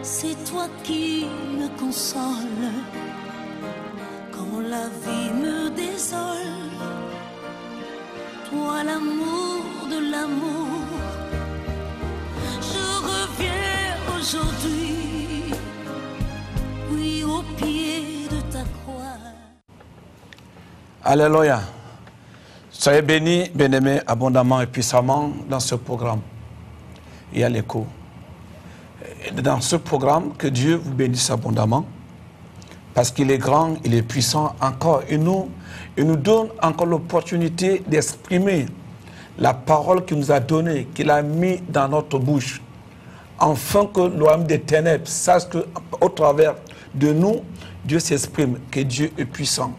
c'est toi qui me consoles quand la vie me désole. Toi l'amour de l'amour, je reviens aujourd'hui, oui au pied de ta croix. Alléluia. Soyez bénis, bien-aimés, abondamment et puissamment dans ce programme. Il y a l'écho. Dans ce programme, que Dieu vous bénisse abondamment, parce qu'il est grand, il est puissant encore. Il nous donne encore l'opportunité d'exprimer la parole qu'il nous a donnée, qu'il a mis dans notre bouche, afin que l'homme des ténèbres sache qu'au travers de nous, Dieu s'exprime, que Dieu est puissant.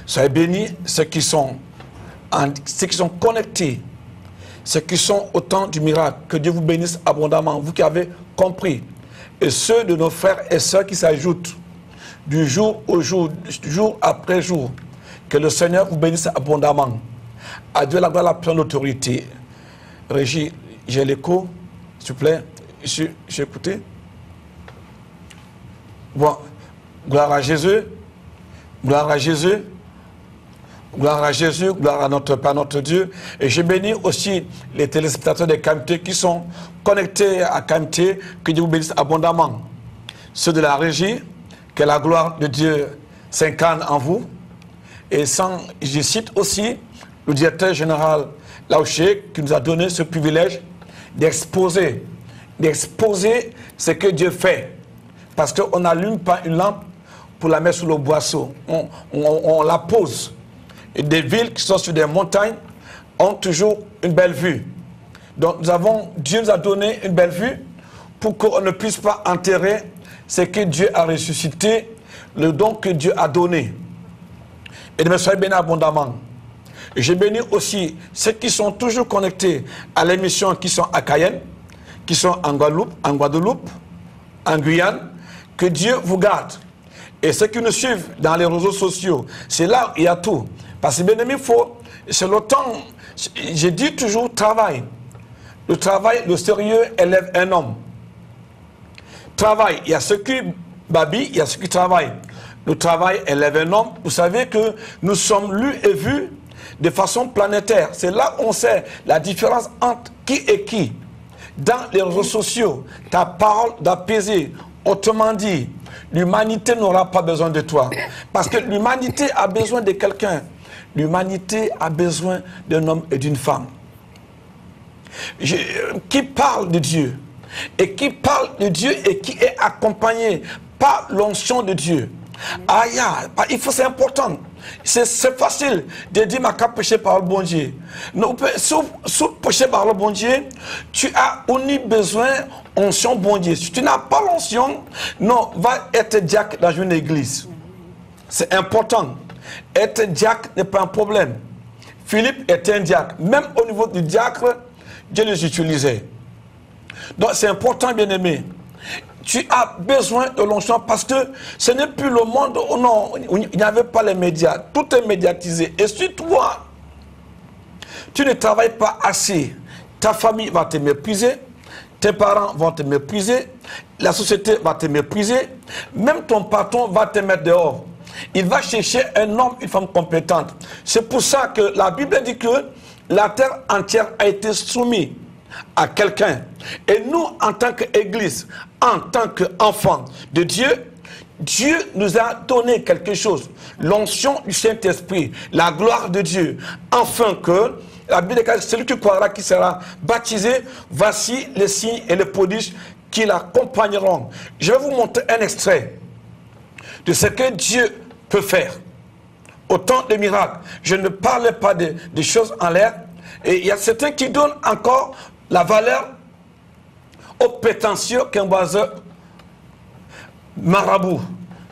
Soyez bénis ceux qui sont connectés, ceux qui sont au temps du miracle. Que Dieu vous bénisse abondamment, vous qui avez compris. Et ceux de nos frères et sœurs qui s'ajoutent du jour au jour, jour après jour. Que le Seigneur vous bénisse abondamment. À Dieu la gloire, la pleine autorité. Régie, j'ai l'écho, s'il vous plaît. J'ai écouté. Bon, gloire à Jésus. Gloire à Jésus. Gloire à Jésus, gloire à notre Père, notre Dieu. Et je bénis aussi les téléspectateurs de KMT qui sont connectés à KMT, que Dieu vous bénisse abondamment. Ceux de la régie, que la gloire de Dieu s'incarne en vous. Et je cite aussi le directeur général Laouché qui nous a donné ce privilège d'exposer ce que Dieu fait. Parce qu'on n'allume pas une lampe pour la mettre sous le boisseau. On la pose. Et des villes qui sont sur des montagnes ont toujours une belle vue. Donc Dieu nous a donné une belle vue pour qu'on ne puisse pas enterrer ce que Dieu a ressuscité, le don que Dieu a donné. Et de me soyez bénis abondamment. Et je bénis aussi ceux qui sont toujours connectés à l'émission, qui sont à Cayenne, qui sont en Guadeloupe, en Guyane. Que Dieu vous garde. Et ceux qui nous suivent dans les réseaux sociaux, c'est là où il y a tout. Parce que bien aimé, c'est le temps, je dis toujours travail. Le travail, le sérieux élève un homme. Travail, il y a ceux qui babillent, il y a ceux qui travaillent. Le travail élève un homme. Vous savez que nous sommes lus et vus de façon planétaire. C'est là où on sait la différence entre qui et qui. Dans les réseaux sociaux, ta parole d'apaiser. Autrement dit, l'humanité n'aura pas besoin de toi. Parce que l'humanité a besoin de quelqu'un. L'humanité a besoin d'un homme et d'une femme. Qui parle de Dieu. Et qui parle de Dieu et qui est accompagné par l'onction de Dieu. C'est important. C'est facile de dire ma cap péché par le bon Dieu. Sous péché par le bon Dieu, tu as uni besoin onction bon Dieu. Si tu n'as pas l'onction, non, va être diacre dans une église. C'est important. Être diacre n'est pas un problème. Philippe était un diacre. Même au niveau du diacre, Dieu les utilisait. Donc c'est important, bien aimé. Tu as besoin de l'onction parce que ce n'est plus le monde où non, il n'y avait pas les médias. Tout est médiatisé. Et si toi, tu ne travailles pas assez, ta famille va te mépriser, tes parents vont te mépriser, la société va te mépriser, même ton patron va te mettre dehors. Il va chercher un homme, une femme compétente. C'est pour ça que la Bible dit que la terre entière a été soumise à quelqu'un. Et nous, en tant qu'Église, en tant qu'enfants de Dieu, Dieu nous a donné quelque chose. L'onction du Saint-Esprit, la gloire de Dieu. Afin que, la Bible dit, celui qui croira qui sera baptisé, voici les signes et les prodiges qui l'accompagneront. Je vais vous montrer un extrait de ce que Dieu peut faire. Autant de miracles. Je ne parle pas de choses en l'air. Et il y a certains qui donnent encore la valeur au prétentieux qu'un oiseau marabout.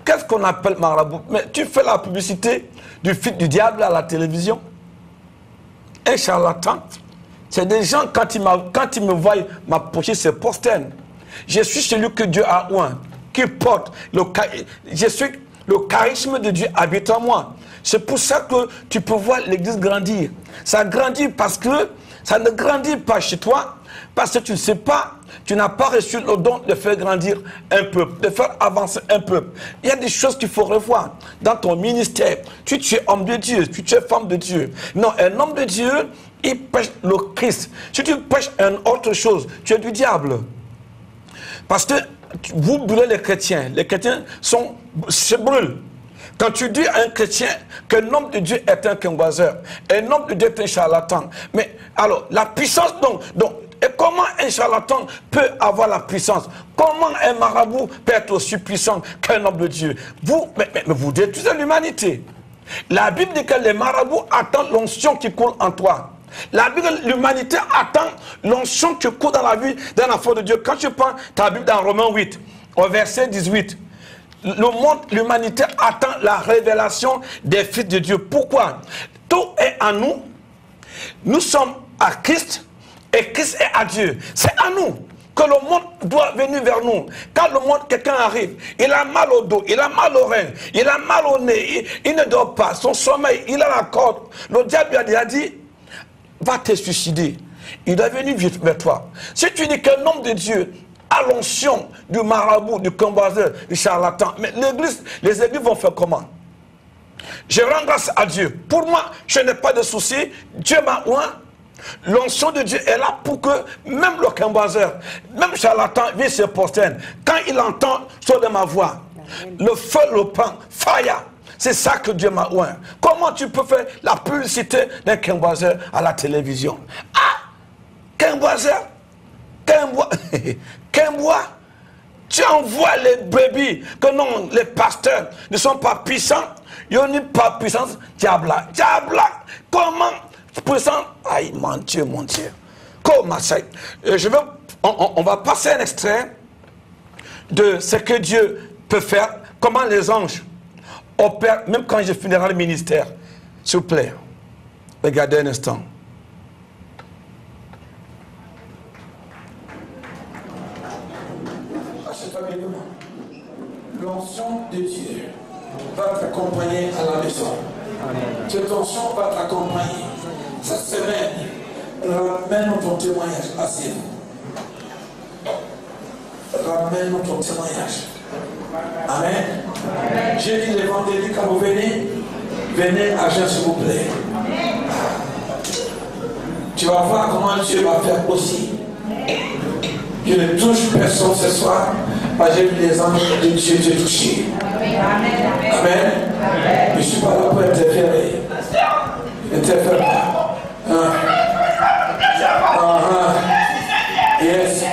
Qu'est-ce qu'on appelle marabout? Mais tu fais la publicité du fils du diable à la télévision. Un charlatan. C'est des gens, quand ils me voient m'approcher, c'est posterne. Je suis celui que Dieu a oint, qui porte je suis le charisme de Dieu habite en moi. C'est pour ça que tu peux voir l'église grandir. Ça grandit parce que ça ne grandit pas chez toi, Parce que tu ne sais pas, tu n'as pas reçu le don de faire grandir un peuple, de faire avancer un peuple. Il y a des choses qu'il faut revoir dans ton ministère. Tu es homme de Dieu, tu es femme de Dieu. Non, un homme de Dieu, il prêche le Christ. Si tu prêches une autre chose, tu es du diable. Parce que vous brûlez les chrétiens se brûlent. Quand tu dis à un chrétien qu'un homme de Dieu est un convoiseur, un homme de Dieu est un charlatan, mais alors la puissance donc et comment un charlatan peut avoir la puissance? Comment un marabout peut être aussi puissant qu'un homme de Dieu? Mais vous détruisez l'humanité. La Bible dit que les marabouts attendent l'onction qui coule en toi. La Bible, l'humanité attend l'onction qui coule dans la vie d'un enfant de Dieu. Quand tu prends ta Bible dans Romains 8, au verset 18, le monde, l'humanité attend la révélation des fils de Dieu. Pourquoi? Tout est en nous. Nous sommes à Christ et Christ est à Dieu. C'est à nous que le monde doit venir vers nous. Quand le monde, quelqu'un arrive, il a mal au dos, il a mal au rein, il a mal au nez, il ne dort pas, son sommeil, il a la corde. Le diable lui a dit, va te suicider. Il doit venir vers toi. Si tu dis qu'un homme de Dieu à l'onction du marabout, du convoiseur, du charlatan. Mais l'église, les églises vont faire comment? Je rends grâce à Dieu. Pour moi, je n'ai pas de souci. Dieu m'a oint. L'onction de Dieu est là pour que même le convoiseur, même le charlatan vienne se prosterne. Quand il entend son de ma voix, le feu le prend, fire. C'est ça que Dieu m'a oint. Comment tu peux faire la publicité d'un convoiseur à la télévision? Ah! Convoiseur? Tu envoies les brebis, que non, les pasteurs ne sont pas puissants. Ils n'ont pas puissance. Diabla. Comment puissant? Aïe, mon Dieu. Comment ça? On va passer un extrait de ce que Dieu peut faire. Comment les anges opèrent, même quand je finirai le ministère. S'il vous plaît, regardez un instant. L'onction de Dieu va t'accompagner à la maison. Cette onction va t'accompagner. Cette semaine, ramène ton témoignage. Asseyez-vous. Ramène ton témoignage. Amen. J'ai dit le vendredi quand vous venez à jeun s'il vous plaît. Tu vas voir comment Dieu va faire aussi. Je ne touche personne ce soir, parce que j'ai vu les anges de Dieu te toucher. Amen. Je ne suis pas là pour interférer. Interfère pas. Yes.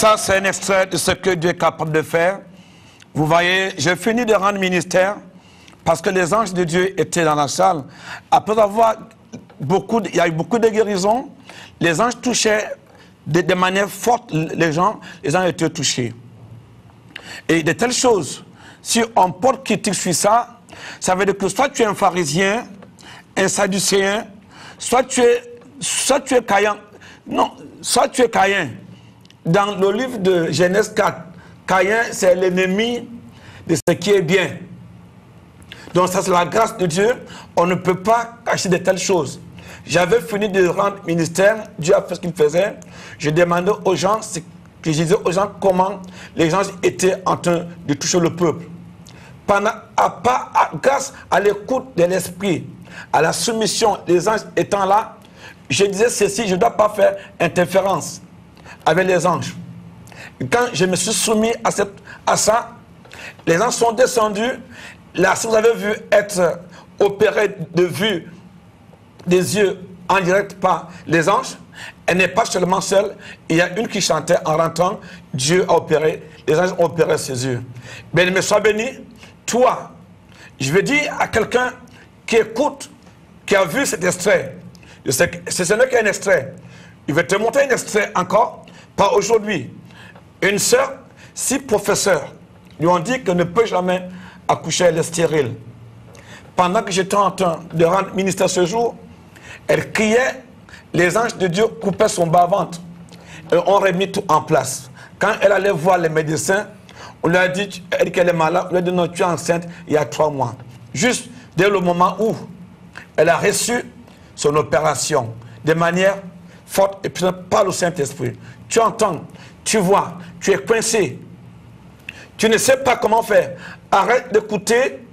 Ça, c'est un extrait de ce que Dieu est capable de faire. Vous voyez, j'ai fini de rendre ministère parce que les anges de Dieu étaient dans la salle. Après avoir il y a eu beaucoup de guérisons. Les anges touchaient de manière forte les gens. Les anges étaient touchés. Et de telles choses, si on porte critique sur ça, ça veut dire que soit tu es un pharisien, un sadducéen, soit tu es Caïn. Non, soit tu es Caïn. Dans le livre de Genèse 4, Caïn, c'est l'ennemi de ce qui est bien. Donc ça, c'est la grâce de Dieu. On ne peut pas cacher de telles choses. J'avais fini de rendre ministère. Dieu a fait ce qu'il faisait. Je demandais aux gens, je disais aux gens comment les gens étaient en train de toucher le peuple. Grâce à l'écoute de l'esprit, à la soumission, les anges étant là, je disais ceci, je ne dois pas faire interférence avec les anges. Quand je me suis soumis à ça, les anges sont descendus. Là, si vous avez vu être opéré de vue des yeux en direct par les anges, elle n'est pas seulement seule. Il y a une qui chantait en rentrant, Dieu a opéré, les anges ont opéré ses yeux. Bien, me sois béni, toi, je veux dire à quelqu'un qui écoute, qui a vu cet extrait, ce n'est qu'un extrait. Il va te montrer un extrait encore. Pas aujourd'hui. Une sœur, 6 professeurs lui ont dit qu'elle ne peut jamais accoucher, elle est stérile. Pendant que j'étais en train de rendre ministère ce jour, elle criait, les anges de Dieu coupaient son bas-ventre. Et on remis tout en place. Quand elle allait voir les médecins, on lui a dit qu'elle est malade, on lui a dit non, tu es enceinte il y a 3 mois. Juste dès le moment où elle a reçu son opération de manière forte et puis par le Saint-Esprit. Tu entends, tu vois, tu es coincé. Tu ne sais pas comment faire. Arrête d'écouter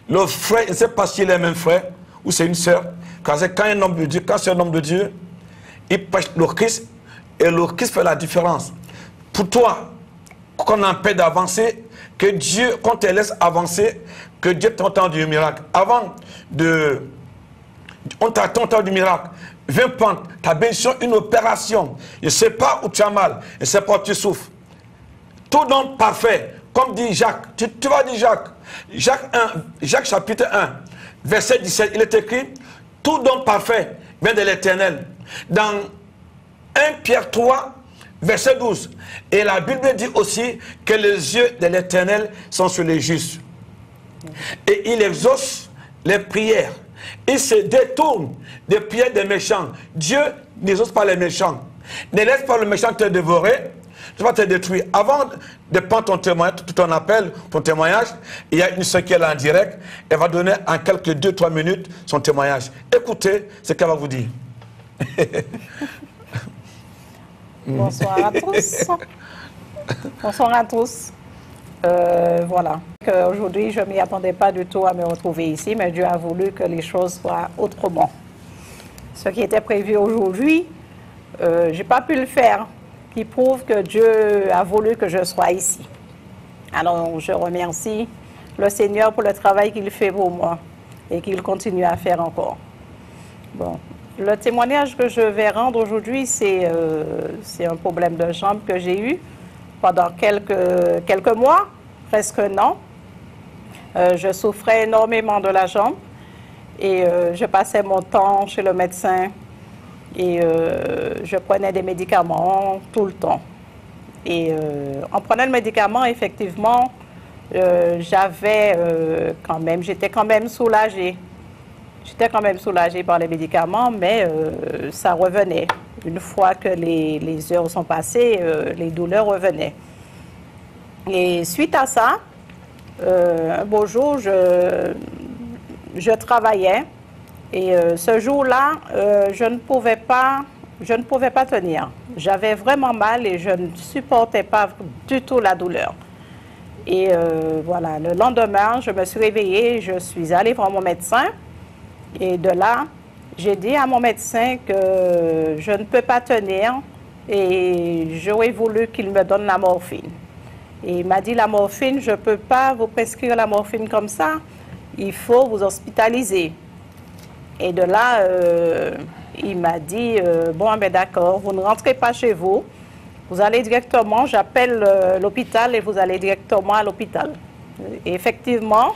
le frère, je ne sais pas s'il est le même frère ou c'est une sœur. Quand c'est un homme de Dieu, quand c'est un homme de Dieu, il prêche le Christ et le Christ fait la différence. Pour toi, qu'on empêche d'avancer, que Dieu, qu'on te laisse avancer, que Dieu t'entend du miracle. Avant de... On t'attend du miracle. Viens prendre ta bénédiction, une opération. Je ne sais pas où tu as mal. Je ne sais pas où tu souffres. Tout don parfait. Comme dit Jacques. Tu vas dire Jacques. Jacques chapitre 1, verset 17. Il est écrit, tout don parfait vient de l'Éternel. Dans 1 Pierre 3, verset 12. Et la Bible dit aussi que les yeux de l'Éternel sont sur les justes. Et il exauce les prières. Il se détourne des prières des méchants. Dieu n'exauce pas les méchants. Ne laisse pas le méchant te dévorer. Tu vas te détruire. Avant de prendre ton témoignage, ton appel, ton témoignage, il y a une soeur qui est là en direct. Elle va donner en quelques 2-3 minutes son témoignage. Écoutez ce qu'elle va vous dire. Bonsoir à tous. Bonsoir à tous. Voilà. Aujourd'hui, je ne m'y attendais pas du tout à me retrouver ici, mais Dieu a voulu que les choses soient autrement. Ce qui était prévu aujourd'hui, je n'ai pas pu le faire, qui prouve que Dieu a voulu que je sois ici. Alors, je remercie le Seigneur pour le travail qu'il fait pour moi et qu'il continue à faire encore. Bon. Le témoignage que je vais rendre aujourd'hui, c'est un problème de jambe que j'ai eu pendant quelques mois, presque un an. Je souffrais énormément de la jambe et je passais mon temps chez le médecin et je prenais des médicaments tout le temps. Et en prenant le médicament, effectivement, j'étais quand même soulagée. J'étais quand même soulagée par les médicaments, mais ça revenait. Une fois que les heures sont passées, les douleurs revenaient. Et suite à ça, un beau jour, je travaillais. Et ce jour-là, je ne pouvais pas tenir. J'avais vraiment mal et je ne supportais pas du tout la douleur. Et voilà, le lendemain, je me suis réveillée, je suis allée voir mon médecin. Et de là, j'ai dit à mon médecin que je ne peux pas tenir et j'aurais voulu qu'il me donne la morphine. Et il m'a dit, la morphine, je ne peux pas vous prescrire la morphine comme ça, il faut vous hospitaliser. Et de là, il m'a dit, bon, ben d'accord, vous ne rentrez pas chez vous, vous allez directement, j'appelle l'hôpital et vous allez directement à l'hôpital. Et effectivement,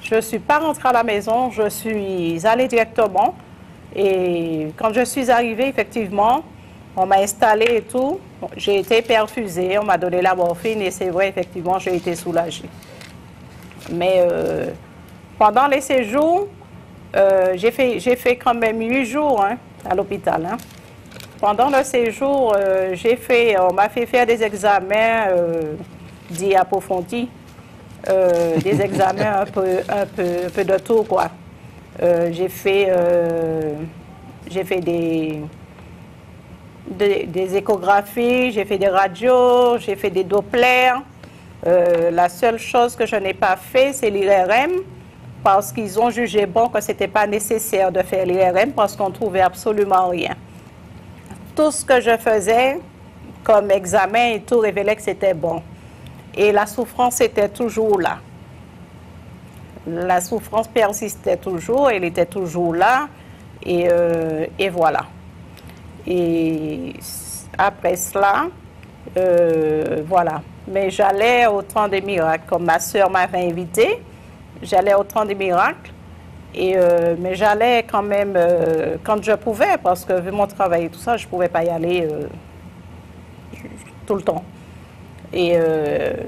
je ne suis pas rentrée à la maison, je suis allée directement. Et quand je suis arrivée, effectivement, on m'a installée et tout. J'ai été perfusée, on m'a donné la morphine et c'est vrai, effectivement, j'ai été soulagée. Mais pendant les séjours, j'ai fait quand même 8 jours à l'hôpital. Pendant le séjour, on m'a fait faire des examens dits approfondis. Des examens un peu de tout, quoi. J'ai fait des échographies, j'ai fait des radios, j'ai fait des Dopplers. La seule chose que je n'ai pas fait, c'est l'IRM, parce qu'ils ont jugé bon que ce n'était pas nécessaire de faire l'IRM, parce qu'on ne trouvait absolument rien. Tout ce que je faisais comme examen et tout révélait que c'était bon. Et la souffrance était toujours là. La souffrance persistait toujours, elle était toujours là, et voilà. Et après cela, voilà. Mais j'allais au temps des miracles, comme ma soeur m'avait invitée, j'allais au temps des miracles, mais j'allais quand même quand je pouvais, parce que vu mon travail et tout ça, je ne pouvais pas y aller tout le temps. Et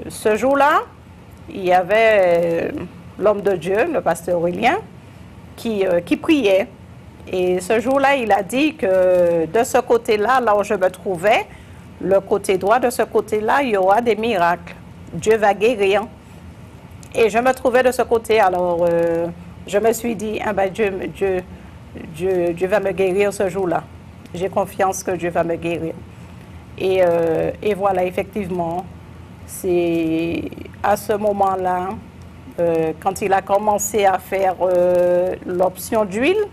ce jour-là, il y avait l'homme de Dieu, le pasteur Aurélien, qui priait. Et ce jour-là, il a dit que de ce côté-là, là où je me trouvais, le côté droit de ce côté-là, il y aura des miracles. Dieu va guérir. Et je me trouvais de ce côté, alors je me suis dit, ah ben Dieu va me guérir ce jour-là. J'ai confiance que Dieu va me guérir. Et voilà, effectivement, c'est à ce moment-là, quand il a commencé à faire l'option d'huile,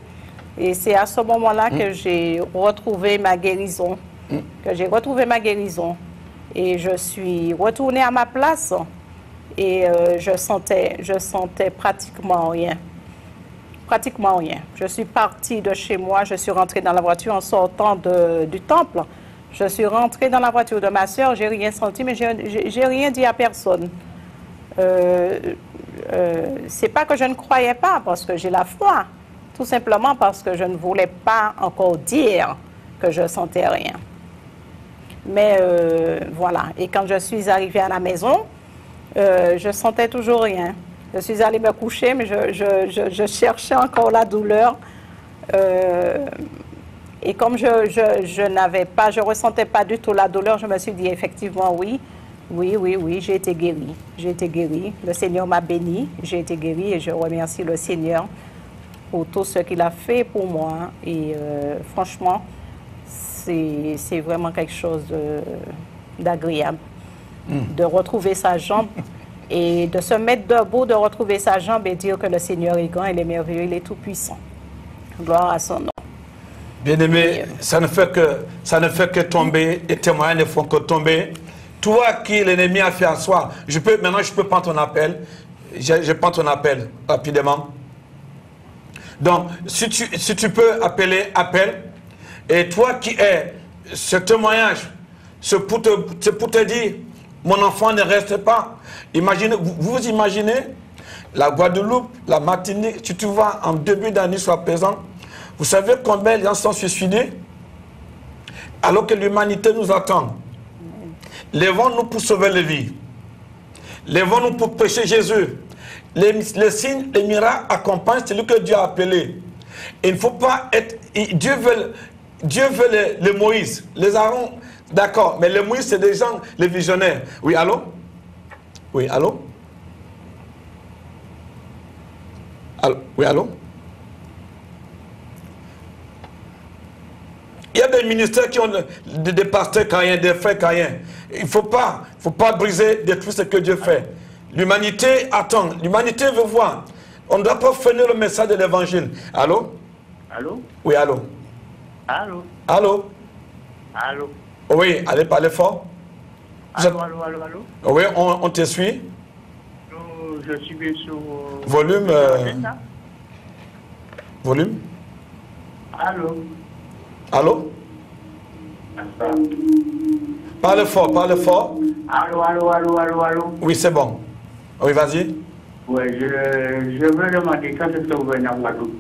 et c'est à ce moment-là que j'ai retrouvé ma guérison, et je suis retournée à ma place, et je sentais pratiquement rien. Je suis partie de chez moi, je suis rentrée dans la voiture en sortant du temple. Je suis rentrée dans la voiture de ma soeur, j'ai rien senti, mais j'ai rien dit à personne. C'est pas que je ne croyais pas, parce que j'ai la foi. Tout simplement parce que je ne voulais pas encore dire que je sentais rien. Mais voilà. Et quand je suis arrivée à la maison, je sentais toujours rien. Je suis allée me coucher, mais je cherchais encore la douleur. Et comme je ressentais pas du tout la douleur, je me suis dit effectivement oui, j'ai été guérie. J'ai été guérie. Le Seigneur m'a bénie, j'ai été guérie et je remercie le Seigneur pour tout ce qu'il a fait pour moi. Et franchement, c'est vraiment quelque chose d'agréable de retrouver sa jambe et de se mettre debout, de retrouver sa jambe et dire que le Seigneur est grand, il est merveilleux, il est tout puissant. Gloire à son nom. Bien-aimé, ça ne fait que tomber, et témoigner ne font que tomber. Toi qui l'ennemi a fait asseoir, maintenant je peux prendre ton appel. Je prends ton appel rapidement. Donc, si tu peux appeler, appelle. Et toi qui es ce témoignage, c'est pour te dire, mon enfant ne reste pas. Imaginez, vous imaginez la Guadeloupe, la Martinique, si tu vois en début d'année soit présent, vous savez combien les gens sont suicidés alors que l'humanité nous attend. Lèvons-nous pour sauver les vies. Lèvons-nous pour prêcher Jésus. Les signes, les miracles accompagnent celui que Dieu a appelé. Et il ne faut pas être... Dieu veut les Moïse, les Aaron, d'accord, mais les Moïse, c'est des gens, les visionnaires. Oui, allô? Oui, allô? Oui, allô? Il y a des ministères qui ont des pasteurs caïens, des frères caïens. Il ne faut pas briser, détruire ce que Dieu fait. L'humanité attend, l'humanité veut voir. On ne doit pas freiner le message de l'évangile. Allô? Allô? Oui, allô? Allô? Allô? Allô? Oui, allez parler fort. Allô? Oui, on te suit. Je suis bien sur... Volume. Volume. Allô? Allô? Parle fort, parle fort. Allô? Oui, c'est bon. Oui, vas-y. Oui, je veux demander quand est-ce que vous venez en Guadeloupe?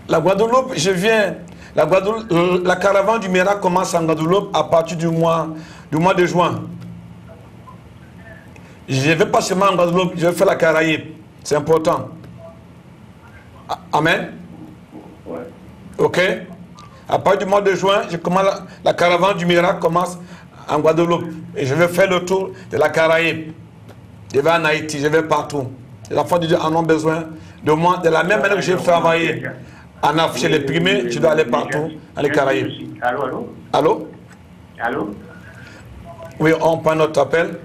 La Guadeloupe, je viens. La caravane du miracle commence en Guadeloupe à partir du mois de juin. Je ne vais pas seulement en Guadeloupe, je vais faire la Caraïbe. C'est important. Amen. Ouais. Ok. À partir du mois de juin, la caravane du miracle commence en Guadeloupe. Et je vais faire le tour de la Caraïbe. Je vais en Haïti, je vais partout. Les enfants de Dieu en ont besoin de moi. De la même manière que j'ai travaillé en Afrique chez les primés, je dois aller partout, dans les Caraïbes. Allô? Oui, on prend notre appel.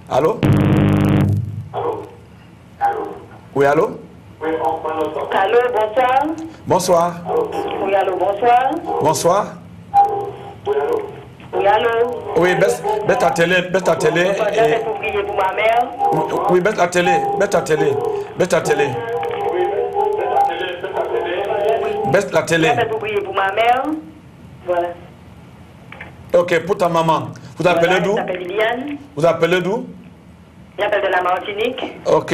Allô? Oui, allô? Allô, bonsoir. Bonsoir. Oui, allô, bonsoir. Bonsoir. Oui, allô. Oui, baisse ta télé, baisse ta télé. C'est pour prier pour ma mère. Oui, baisse ta télé, baisse ta télé, baisse ta télé. Baisse la télé. C'est pour prier pour ma mère. Voilà. Ok, pour ta maman. Vous appelez d'où? Elle s'appelle Liliane. Vous appelez d'où? J'appelle de la Martinique. Ok.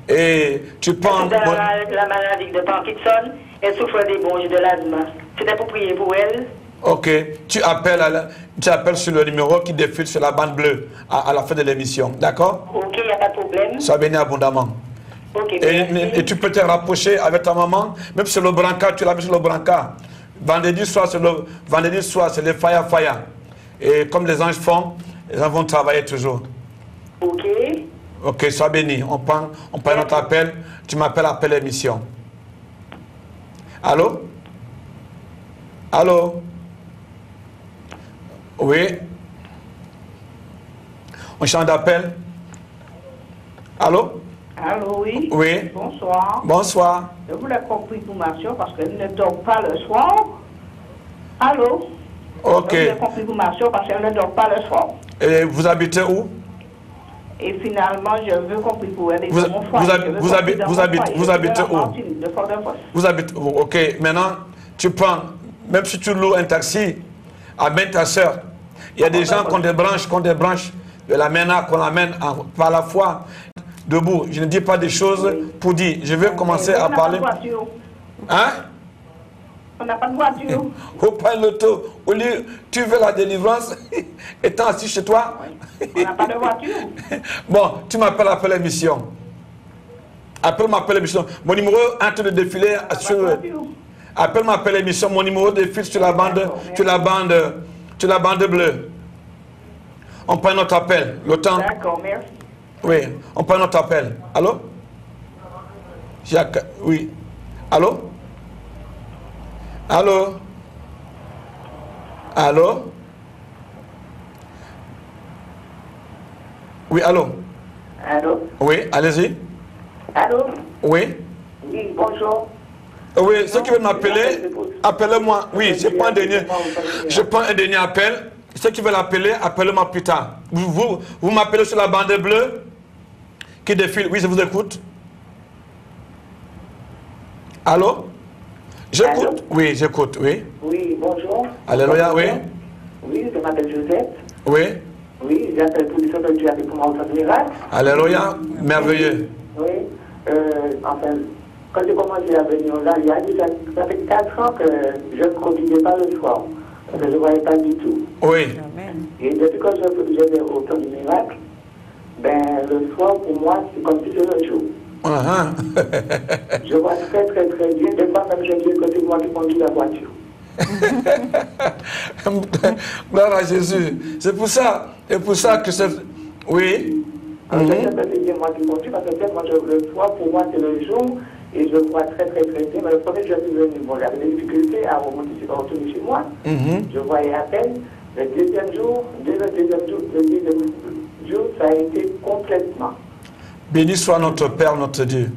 Et tu penses... La maladie de Parkinson. Elle souffre des bronches de l'asthme. C'était pour prier pour elle. Ok. Tu appelles sur le numéro qui défile sur la bande bleue à la fin de l'émission. D'accord? Ok, il n'y a pas de problème. Sois béni abondamment. Ok, Et tu peux te rapprocher avec ta maman, même sur le brancard, tu la mets sur le brancard. Vendredi soir, c'est le fire. Et comme les anges font, les gens vont travailler toujours. Ok. Ok, sois béni. On prend notre appel. Tu m'appelles après l'émission. Allô? Allô? Oui? On change d'appel. Allô? Allô, oui. Oui. Bonsoir. Bonsoir. Je voulais compris pour ma soeur parce qu'elle ne dort pas le soir. Allô? Ok. Je voulais compris pour ma soeur parce qu'elle ne dort pas le soir. Et vous habitez où? Et finalement, je veux compris pour elle et Vous pour mon foyer. vous habitez où? De Fort-de-France. Vous habitez où? Ok. Maintenant, tu prends, même si tu loues un taxi, amène ta soeur. Il y a des gens qui ont des branches de la MENA qu'on amène par la foi. Debout. Je ne dis pas des choses pour dire. Je vais commencer à parler. On n'a pas de voiture. Hein? On n'a pas de voiture. Au point l'auto, au lieu, tu veux la délivrance, étant assis chez toi. On n'a pas de voiture. Bon, tu m'appelles après l'émission. Appelle-moi après l'émission. Mon numéro est en train de défiler sur... Appelle-moi après l'émission. Mon numéro défile sur la bande, sur la bande bleue. On prend notre appel. Le temps. D'accord, merci. Oui, on prend notre appel. Allô? Jacques, oui. Allô? Allô? Allô? Oui, allô? Allô? Oui, allez-y. Allô? Oui? Oui, bonjour. Oui, ceux qui veulent m'appeler, appelez-moi. Oui, je prends un dernier appel. Ceux qui veulent appeler, appelez-moi plus tard. Vous m'appelez sur la bande bleue qui défile. Oui, je vous écoute. Allô? J'écoute. Oui, j'écoute, oui. Oui, bonjour. Alléluia, oui. Oui, je m'appelle Joseph. Oui. Oui, j'appelle pour dire que Dieu a fait pour moi au centre miracle. Alléluia, merveilleux. Oui, enfin, quand j'ai commencé à venir là, il y a déjà, ça fait 4 ans que je ne conduisais pas le soir. Parce que je ne voyais pas du tout. Oui. Et depuis que je vais au centre miracle, ben, le soir, pour moi, c'est comme si c'était le jour. Je vois très bien. Des fois, même je dis que c'est moi qui conduis la voiture. Gloire à Jésus. C'est pour ça que c'est... Oui. Je sais que c'est moi qui conduis parce que moi, le soir, pour moi, c'est le jour et je vois très bien. Mais le premier jour, je suis venu, bon, j'avais des difficultés à remonter retourner chez moi. Je voyais à peine. Le deuxième jour, ça a été complètement. Béni soit notre Père, notre Dieu.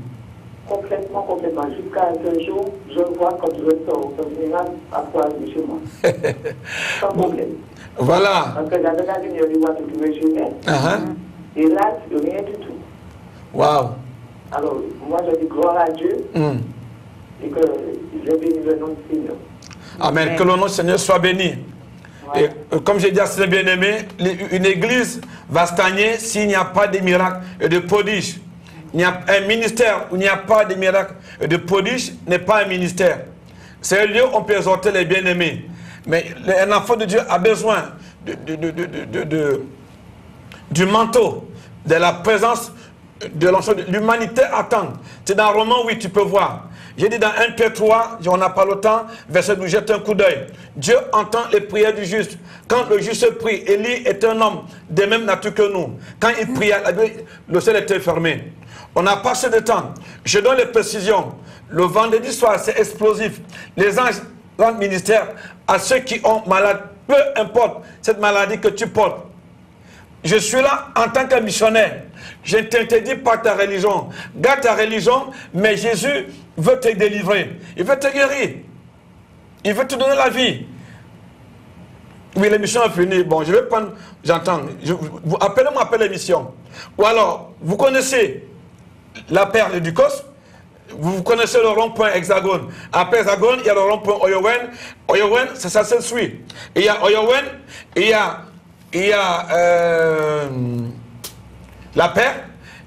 Complètement. Jusqu'à ce jour, je vois quand je sors au général à quoi chez moi. Sans problème. Voilà. Parce que j'avais la lumière du voiture qui me gênait. Et là, c'est rien du tout. Waouh. Alors, moi, je dis gloire à Dieu. Et que je bénis le nom du Seigneur. Amen. Que le nom du Seigneur soit béni. Et comme j'ai dit à ses bien-aimés, une église va stagner s'il n'y a pas de miracles et de prodiges. Il y a un ministère où il n'y a pas de miracles et de prodiges n'est pas un ministère. C'est un lieu où on peut exhorter les bien-aimés. Mais un enfant de Dieu a besoin du manteau, de la présence de l'ensemble. L'humanité attend. C'est dans Romains, oui, tu peux voir. J'ai dit dans 1 Pierre 3, on n'a pas le temps, verset 12, jette un coup d'œil. Dieu entend les prières du juste. Quand le juste prie, Élie est un homme de même nature que nous. Quand il pria, le ciel était fermé. On n'a pas assez de temps. Je donne les précisions. Le vendredi soir, c'est explosif. Les anges rendent ministère à ceux qui ont malade. Peu importe cette maladie que tu portes. Je suis là en tant que missionnaire. Je ne t'interdis pas ta religion. Garde ta religion, mais Jésus veut te délivrer. Il veut te guérir. Il veut te donner la vie. Oui, l'émission est finie. Bon, je vais prendre... J'entends. Appelez-moi après l'émission. Ou alors, vous connaissez la perle du Cos. Vous connaissez le rond-point Hexagone. Après Hexagone, il y a le rond-point Oyowen. Oyowen, ça se suit. Il y a Oyowen, il y a la paire,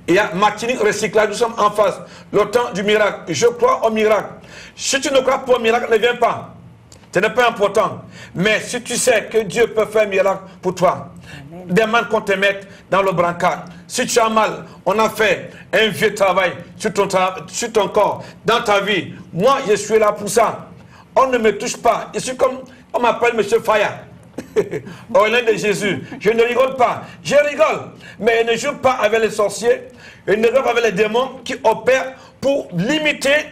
il y a Martinique Recyclage, nous sommes en face. Le temps du miracle. Je crois au miracle. Si tu ne crois pas au miracle, ne viens pas. Ce n'est pas important. Mais si tu sais que Dieu peut faire un miracle pour toi, demande qu'on te mette dans le brancard. Si tu as mal, on a fait un vieux travail sur ton corps, dans ta vie. Moi, je suis là pour ça. On ne me touche pas. Je suis comme, on m'appelle M. Faya. Au nom de Jésus. Je ne rigole pas. Je rigole. Mais je ne joue pas avec les sorciers. Je ne rigole pas avec les démons qui opèrent pour limiter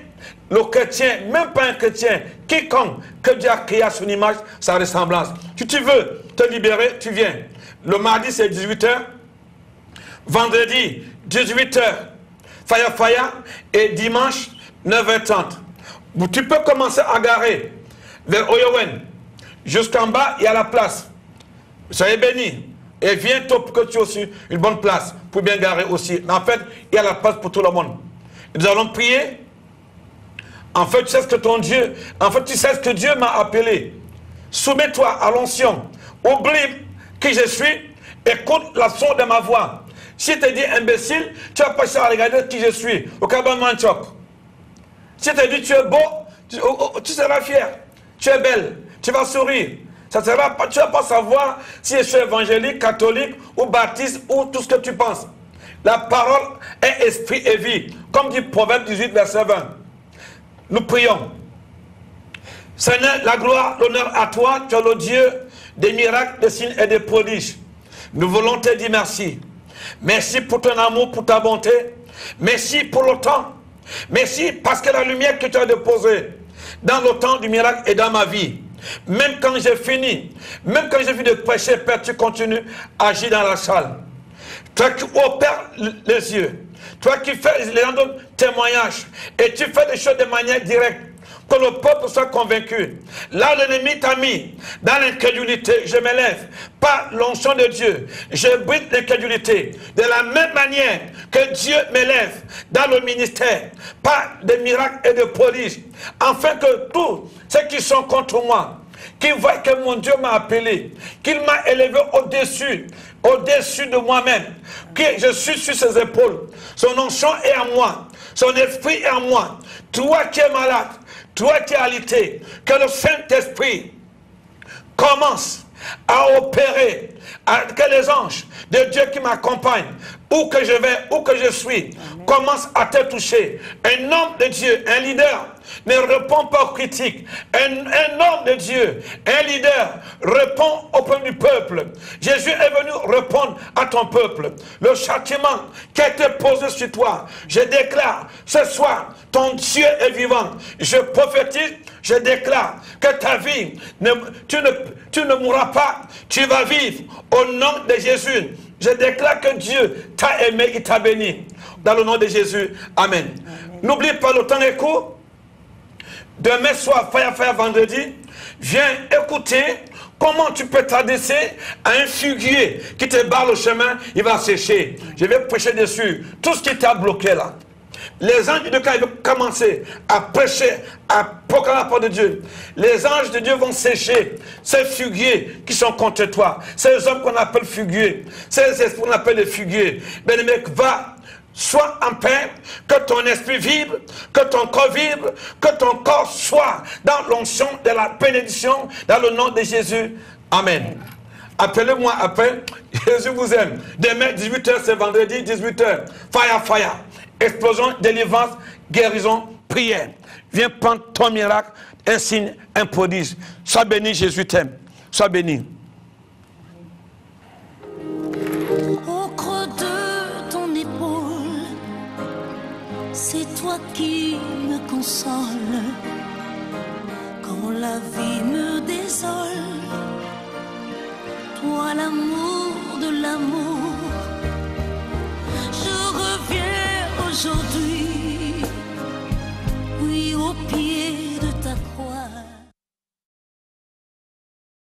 le chrétien, même pas un chrétien, quiconque que Dieu a créé à son image, sa ressemblance. Si tu veux te libérer, tu viens. Le mardi, c'est 18h. Vendredi, 18h. Faya. Et dimanche, 9h30. Tu peux commencer à garer vers Oyowen. Jusqu'en bas, il y a la place. Soyez bénis. Et viens toi pour que tu aies aussi une bonne place pour bien garer aussi. Mais en fait, il y a la place pour tout le monde. Et nous allons prier. En fait, tu sais ce que ton Dieu, tu sais ce que Dieu m'a appelé. Soumets-toi à l'onction. Oublie qui je suis. Écoute la son de ma voix. Si tu te dis imbécile, tu vas passer à regarder qui je suis. Au Kaban Manchok. Si tu te dis tu es beau, tu seras fier. tu es belle, tu vas sourire. Ça sera pas, tu ne vas pas savoir si je suis évangélique, catholique ou baptiste ou tout ce que tu penses. La parole est esprit et vie. Comme dit Proverbe 18, verset 20. Nous prions. Seigneur, la gloire, l'honneur à toi, tu es le Dieu des miracles, des signes et des prodiges. Nous voulons te dire merci. Merci pour ton amour, pour ta bonté. Merci pour le temps. Merci parce que la lumière que tu as déposée dans le temps du miracle et dans ma vie. Même quand j'ai fini, même quand j'ai fini de prêcher, Père, tu continues à agir dans la salle. Toi qui opères les yeux, toi qui fais les gens donnent témoignage, et tu fais des choses de manière directe, que le peuple soit convaincu. Là, l'ennemi t'a mis dans l'incrédulité. Je m'élève par l'onction de Dieu. Je brise l'incrédulité. De la même manière que Dieu m'élève dans le ministère par des miracles et des prodiges, afin que tous ceux qui sont contre moi, qui voient que mon Dieu m'a appelé, qu'il m'a élevé au-dessus de moi-même, que je suis sur ses épaules. Son onction est en moi, son esprit est en moi. Toi qui es malade, toi qui es alité, que le Saint-Esprit commence à opérer, que les anges de Dieu qui m'accompagnent, où que je vais, où que je suis, commencent à te toucher. Un homme de Dieu, un leader, ne répond pas aux critiques. Un homme de Dieu, un leader, répond au peuple du peuple. Jésus est venu répondre à ton peuple. Le châtiment qui a été posé sur toi, je déclare ce soir, ton Dieu est vivant. Je prophétise, je déclare que ta vie, tu ne mourras pas, tu vas vivre au nom de Jésus. Je déclare que Dieu t'a aimé, il t'a béni. Dans le nom de Jésus, amen. N'oublie pas, le temps est court. Demain soir, Fire vendredi, viens écouter comment tu peux t'adresser à un figuier qui te barre le chemin, il va sécher. Je vais prêcher dessus tout ce qui t'a bloqué là. Les anges de Dieu, quand ils vont commencer à prêcher, à proclamer la parole de Dieu, les anges de Dieu vont sécher ces figuiers qui sont contre toi. Ces hommes qu'on appelle figuiers, ces esprits qu'on appelle les figuiers. Ben, le mec, va. Sois en paix, que ton esprit vibre, que ton corps vibre, que ton corps soit dans l'onction de la bénédiction, dans le nom de Jésus. Amen. Appelez-moi après. Jésus vous aime. Demain, 18h, c'est vendredi, 18h. Fire. Explosion, délivrance, guérison, prière. Viens prendre ton miracle, un signe, un prodige. Sois béni, Jésus t'aime. Sois béni. Au creux de ton épaule, c'est toi qui me console quand la vie me désole. Toi l'amour de l'amour, je reviens aujourd'hui